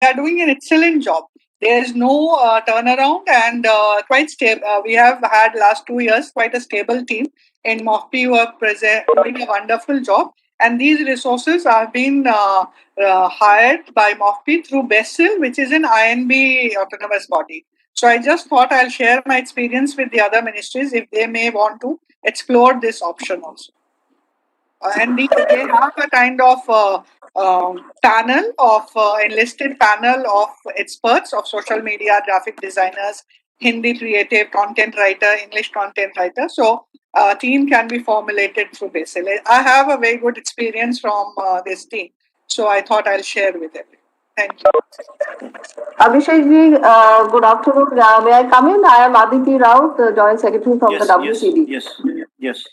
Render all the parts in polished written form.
are doing an excellent job. There is no turnaround, and quite stable. We have had last 2 years quite a stable team in MOFPI who are doing a wonderful job. And these resources have been hired by MOFPI through BESIL, which is an INB autonomous body. So I just thought I'll share my experience with the other ministries if they may want to explore this option also. And they have a kind of panel of enlisted panel of experts of social media, graphic designers, Hindi creative content writer, English content writer. So a team can be formulated through BASIL. I have a very good experience from this team, so I thought I'll share with everyone. Thank you. Abhishek ji, good afternoon. May I come in? I am Aditi Rao, the Joint Secretary from the WCD. Yes.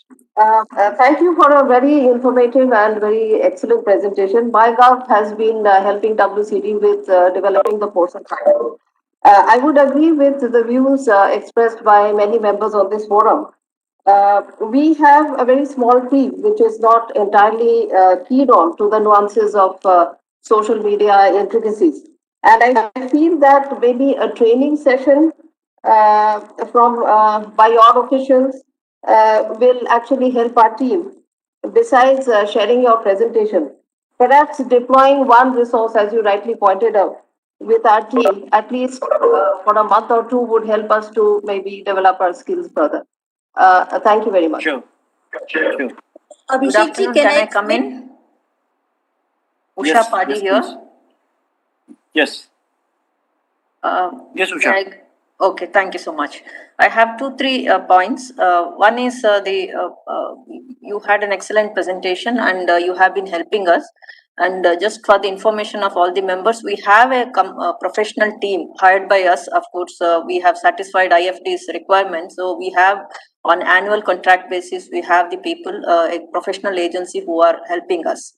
Thank you for a very informative and very excellent presentation. MyGov has been helping WCD with developing the portal. I would agree with the views expressed by many members on this forum. We have a very small team which is not entirely keyed on to the nuances of social media intricacies. And I feel that maybe a training session by your officials will actually help our team. Besides sharing your presentation, perhaps deploying one resource, as you rightly pointed out, with our team, at least for a month or two, would help us to maybe develop our skills further. Thank you very much. Sure. Abhishek ji, can I come in? Usha Padi here. Please. Yes. Yes, Usha. Okay, thank you so much. I have 2-3 points. One is you had an excellent presentation and you have been helping us. And just for the information of all the members, we have a professional team hired by us. Of course, we have satisfied IFD's requirements. So we have on annual contract basis, we have the people, a professional agency who are helping us.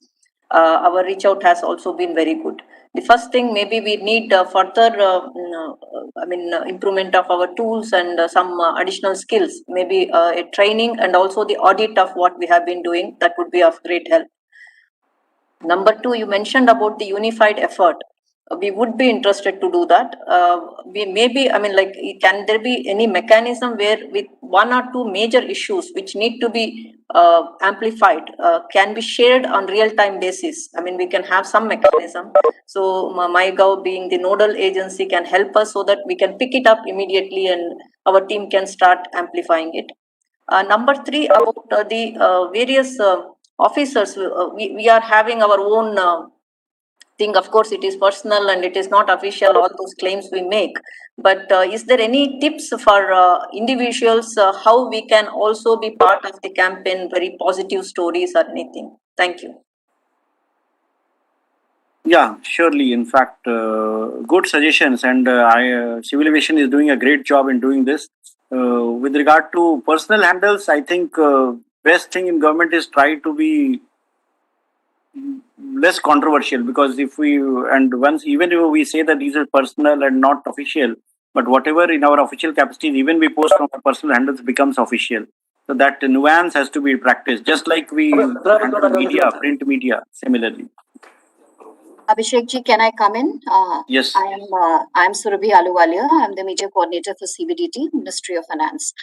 Our reach out has also been very good. The first thing, maybe we need further improvement of our tools and some additional skills, maybe a training and also the audit of what we have been doing. That would be of great help. Number 2, you mentioned about the unified effort. We would be interested to do that. Can there be any mechanism where with 1 or 2 major issues which need to be amplified can be shared on real-time basis? We can have some mechanism. So MyGov being the nodal agency can help us so that we can pick it up immediately and our team can start amplifying it. Number 3, about the various officers, we are having our own thing. Of course, it is personal and it is not official, all those claims we make. But is there any tips for individuals how we can also be part of the campaign, very positive stories or anything? Thank you. Yeah, surely. In fact, good suggestions, and Civil Aviation is doing a great job in doing this. With regard to personal handles, I think best thing in government is try to be less controversial, because if we even if we say that these are personal and not official, but whatever in our official capacities, even we post from our personal handles becomes official. So that nuance has to be practiced, just like we handle media, print media, similarly. Abhishek ji, can I come in? Yes. I'm Surabhi Aluwalia. I'm the Media Coordinator for CBDT, Ministry of Finance.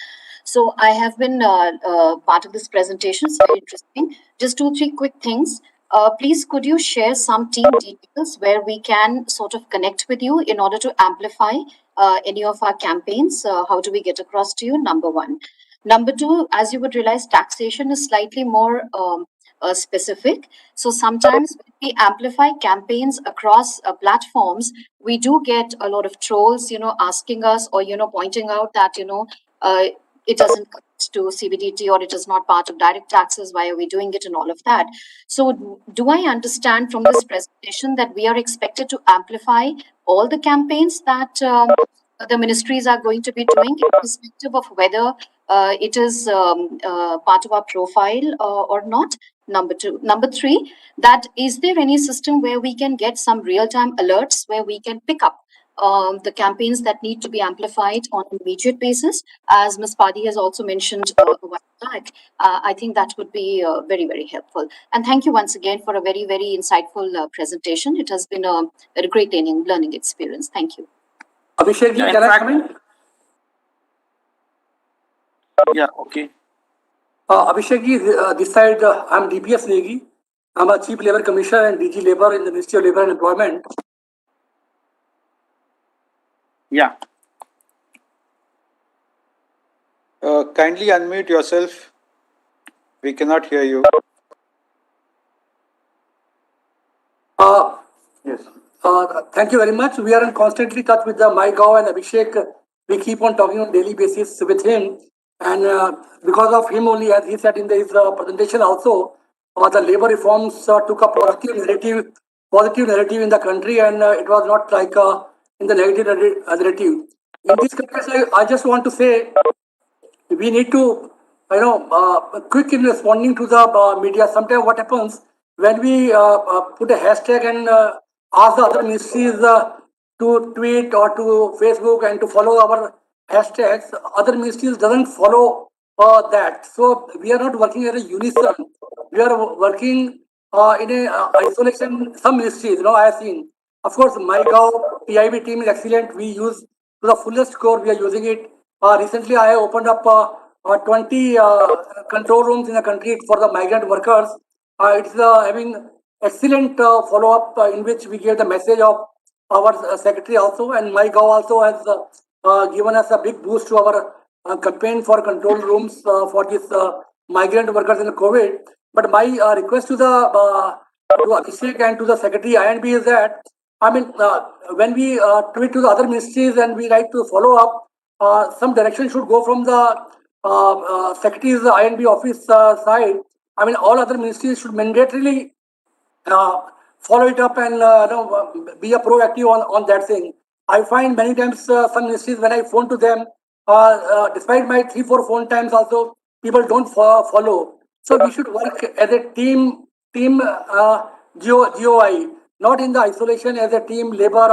So I have been part of this presentation. It's very interesting. Just 2-3 quick things. Please, could you share some team details where we can sort of connect with you in order to amplify any of our campaigns? How do we get across to you? Number 1. Number 2, as you would realize, taxation is slightly more specific. So sometimes when we amplify campaigns across platforms, we do get a lot of trolls, asking us or, pointing out that, it doesn't come to CBDT or it is not part of direct taxes. Why are we doing it and all of that? So do I understand from this presentation that we are expected to amplify all the campaigns that the ministries are going to be doing, irrespective of whether it is part of our profile or not? Number 2. Number 3, that is there any system where we can get some real-time alerts where we can pick up the campaigns that need to be amplified on an immediate basis, as Ms. Padi has also mentioned a while back. I think that would be very, very helpful. And thank you once again for a very, very insightful presentation. It has been a great learning experience. Thank you. Abhishek, Yeah, in can I fact- come in? Yeah, okay. Abhishek, this side, I'm DPS Negi. I'm a Chief Labour Commissioner and DG Labour in the Ministry of Labour and Employment. Yeah. Kindly unmute yourself. We cannot hear you. Yes. Thank you very much. We are in constantly touch with the MyGov and Abhishek. We keep on talking on daily basis with him. And because of him only, as he said in his presentation also, the labor reforms took a positive narrative in the country, and it was not like in the negative narrative. In this context, I just want to say we need to, quick in responding to the media. Sometimes what happens when we put a hashtag and ask the other ministries to tweet or to Facebook and to follow our hashtags, other ministries doesn't follow that. So we are not working as a unison. We are working in a isolation. Some ministries, I have seen. Of course, MyGov PIB team is excellent. We use to the fullest score. We are using it. Recently, I have opened up 20 control rooms in the country for the migrant workers. It's having excellent follow-up in which we gave the message of our secretary also, and MyGov also has given us a big boost to our campaign for control rooms for these migrant workers in the COVID. But my request to the to Abhishek and to the secretary INB is that when we tweet to the other ministries and we like to follow up, some direction should go from the secretary's INB office side. All other ministries should mandatorily follow it up and be a proactive on that thing. I find many times some ministries when I phone to them, despite my 3-4 phone times also, people don't follow. So we should work as a team GOI, not in the isolation as a team labor or